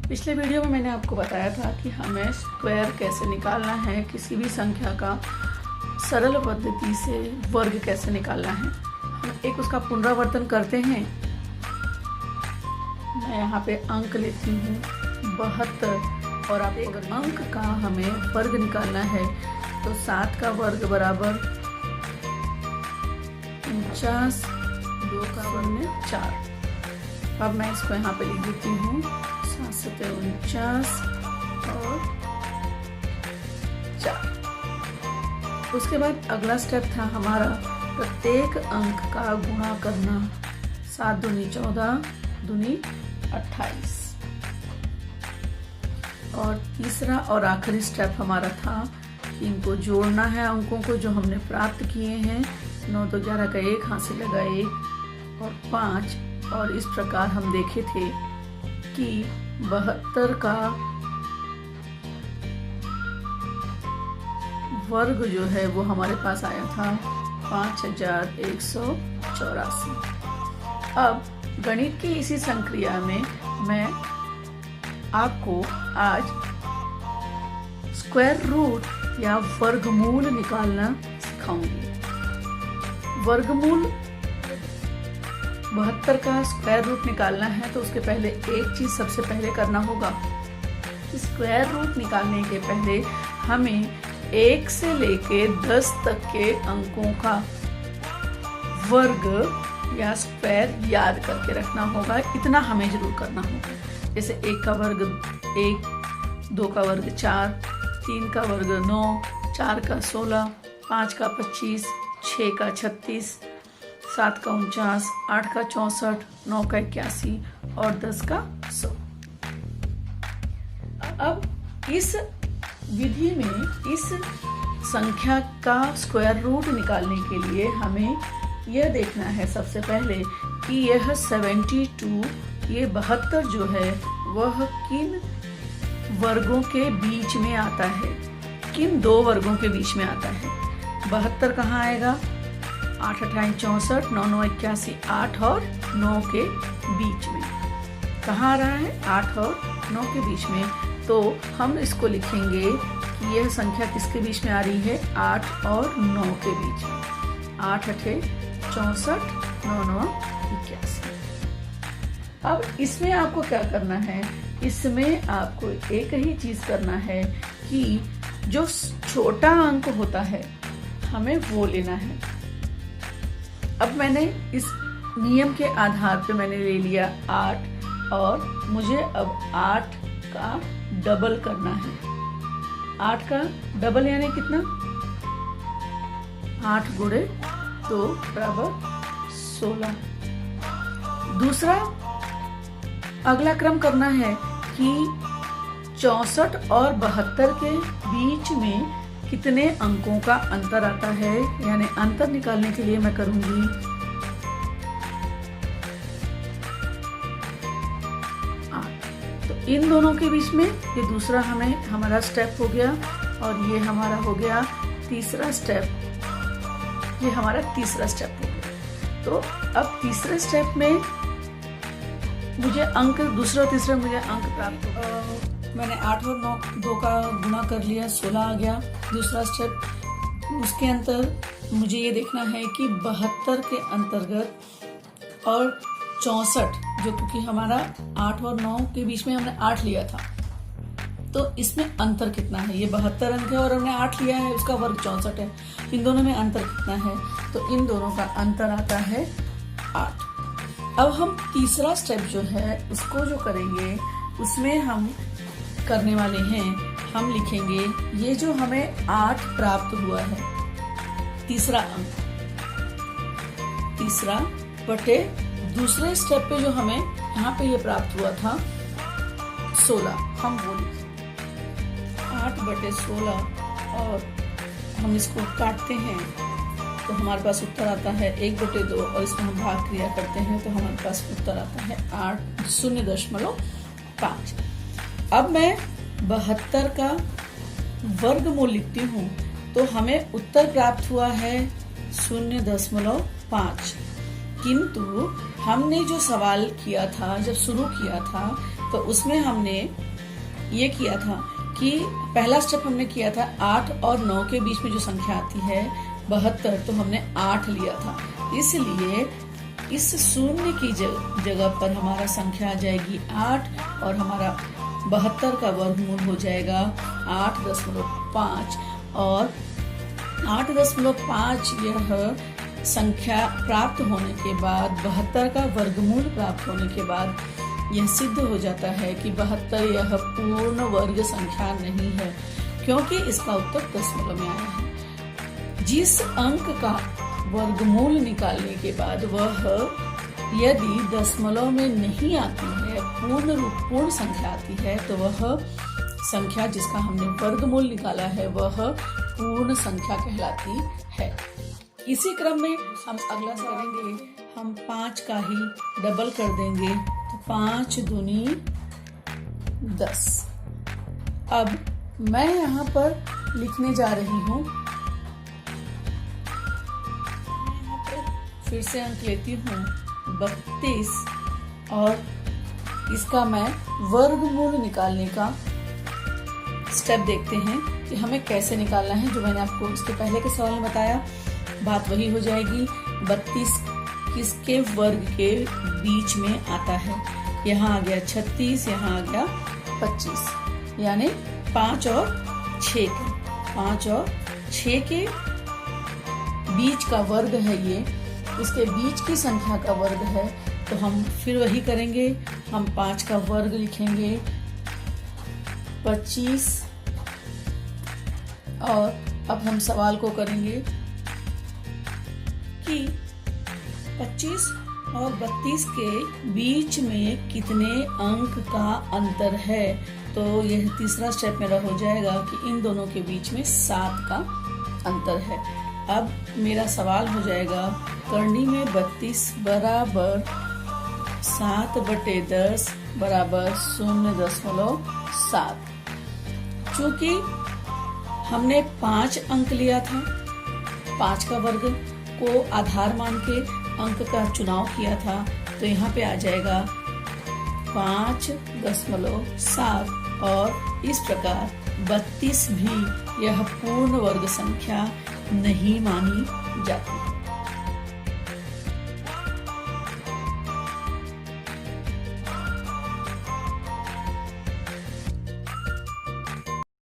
पिछले वीडियो में मैंने आपको बताया था कि हमें स्क्वायर कैसे निकालना है, किसी भी संख्या का सरल पद्धति से वर्ग कैसे निकालना है। हम एक उसका पुनरावर्तन करते हैं। मैं यहाँ पे अंक लेती हूँ 72 और आप अगर अंक का हमें वर्ग निकालना है तो 7 का वर्ग बराबर 49, 2 का वर्ग 4। अब मैं इसको यहाँ पे लिख देती हूँ 7 49 और 4। उसके बाद अगला स्टेप था हमारा प्रत्येक अंक का गुणा करना। 7 दूनी 14, दूनी 28। और तीसरा और आखिरी स्टेप हमारा था कि इनको जोड़ना है, अंकों को जो हमने प्राप्त किए हैं। 9 तो 11 का 1, हासिल लगा 1 और 5। और इस प्रकार हम देखे थे कि 72 का वर्ग जो है वो हमारे पास आया था 5184। अब गणित की इसी संक्रिया में मैं आपको आज स्क्वायर रूट या वर्गमूल निकालना सिखाऊंगी। वर्गमूल 72 का स्क्वायर रूट निकालना है तो उसके पहले एक चीज सबसे पहले करना होगा। स्क्वायर रूट निकालने के पहले हमें 1 से लेके 10 तक के अंकों का वर्ग या स्क्वायर याद करके रखना होगा। इतना हमें जरूर करना होगा। जैसे 1 का वर्ग 1, 2 का वर्ग 4, 3 का वर्ग 9, 4 का 16, 5 का 25, 6 का 36, 7 का 49, 8 का 64, 9 का 81 और 10 का 100। अब इस विधि में इस संख्या का स्क्वायर रूट निकालने के लिए हमें यह देखना है सबसे पहले कि यह 72, ये 72 जो है वह किन वर्गों के बीच में आता है, किन दो वर्गों के बीच में आता है। 72 कहाँ आएगा? 8 28 64, 9 9 81, 8 और 9 के बीच में। कहाँ आ रहा है? 8 और 9 के बीच में। तो हम इसको लिखेंगे कि यह संख्या किसके बीच में आ रही है? 8 और 9 के बीच में। 8 8 64, 9 9 81। अब इसमें आपको क्या करना है? इसमें आपको एक ही चीज करना है कि जो छोटा अंक होता है हमें वो लेना है। अब मैंने इस नियम के आधार पे मैंने ले लिया 8 और मुझे अब 8 का डबल करना है। 8 का डबल यानी कितना? 8 गुणे 2 बराबर 16। दूसरा अगला क्रम करना है कि 64 और 72 के बीच में कितने अंकों का अंतर आता है, यानी अंतर निकालने के लिए मैं करूंगी 8। तो इन दोनों के बीच में ये दूसरा हमारा स्टेप हो गया और ये हमारा हो गया तीसरा स्टेप। ये हमारा तीसरा स्टेप हो गया। तो अब तीसरे स्टेप में मुझे अंक, दूसरा और तीसरा मुझे अंक प्राप्त हो। मैंने 8 और 9 2 का गुणा कर लिया, 16 आ गया। दूसरा स्टेप, उसके अंतर मुझे ये देखना है कि 72 के अंतर्गत और 64, जो क्योंकि हमारा 8 और 9 के बीच में हमने 8 लिया था, तो इसमें अंतर कितना है? ये 72 अंक है और हमने 8 लिया है, उसका वर्ग 64 है। इन दोनों में अंतर कितना है? तो इन दोनों का अंतर आता है 8। अब हम तीसरा स्टेप जो है उसको जो करेंगे उसमें हम करने वाले हैं, हम लिखेंगे ये जो हमें 8 प्राप्त हुआ है, तीसरा अंक, तीसरा बटे दूसरे स्टेप पे जो हमें यहाँ पे ये प्राप्त हुआ था 16, हम वो लिखेंगे 8 बटे 16 और हम इसको काटते हैं तो हमारे पास उत्तर आता है 1 बटे 2 और इसमें हम भाग क्रिया करते हैं तो हमारे पास उत्तर आता है 0.5। अब मैं 72 का वर्गमूल लिखती हूँ तो हमें उत्तर प्राप्त हुआ है 0.5। किंतु हमने जो सवाल किया था, जब शुरू किया था तो उसमें हमने ये किया था कि पहला स्टेप हमने किया था 8 और 9 के बीच में जो संख्या आती है 72, तो हमने 8 लिया था। इसलिए इस शून्य की जगह पर हमारा संख्या आ जाएगी 8 और हमारा 72 का वर्गमूल हो जाएगा 8.5 और 8.5 यह संख्या प्राप्त होने के बाद 72 का वर्गमूल प्राप्त होने के बाद यह सिद्ध हो जाता है कि 72 यह पूर्ण वर्ग संख्या नहीं है, क्योंकि इसका उत्तर दशमलव में आया है। जिस अंक का वर्गमूल निकालने के बाद वह यदि दशमलव में नहीं आती है, पूर्ण संख्या आती है, तो वह संख्या जिसका हमने वर्गमूल निकाला है वह पूर्ण संख्या कहलाती है। इसी क्रम में हम अगला करेंगे, हम 5 का ही डबल कर देंगे, तो 5 दूनी 10। अब मैं यहाँ पर लिखने जा रही हूँ, फिर से अंक लेती हूँ 32 और इसका मैं वर्गमूल निकालने का स्टेप देखते हैं कि हमें कैसे निकालना है। जो मैंने आपको इसके पहले के सवाल में बताया, बात वही हो जाएगी। 32 किसके वर्ग के बीच में आता है? यहाँ आ गया 36, यहाँ आ गया 25, यानी 5 और 6 के 5 और 6 के बीच का वर्ग है ये, उसके बीच की संख्या का वर्ग है। तो हम फिर वही करेंगे, हम 5 का वर्ग लिखेंगे 25 और अब हम सवाल को करेंगे कि 25 और 32 के बीच में कितने अंक का अंतर है। तो यह तीसरा स्टेप मेरा हो जाएगा कि इन दोनों के बीच में 7 का अंतर है। अब मेरा सवाल हो जाएगा, करनी में 32 बराबर 7/10 बराबर 0.7। चूंकि हमने 5 अंक लिया था, 5 का वर्ग को आधार मान के अंक का चुनाव किया था, तो यहाँ पे आ जाएगा 5.7 और इस प्रकार 32 भी यह पूर्ण वर्ग संख्या नहीं मानी जाती।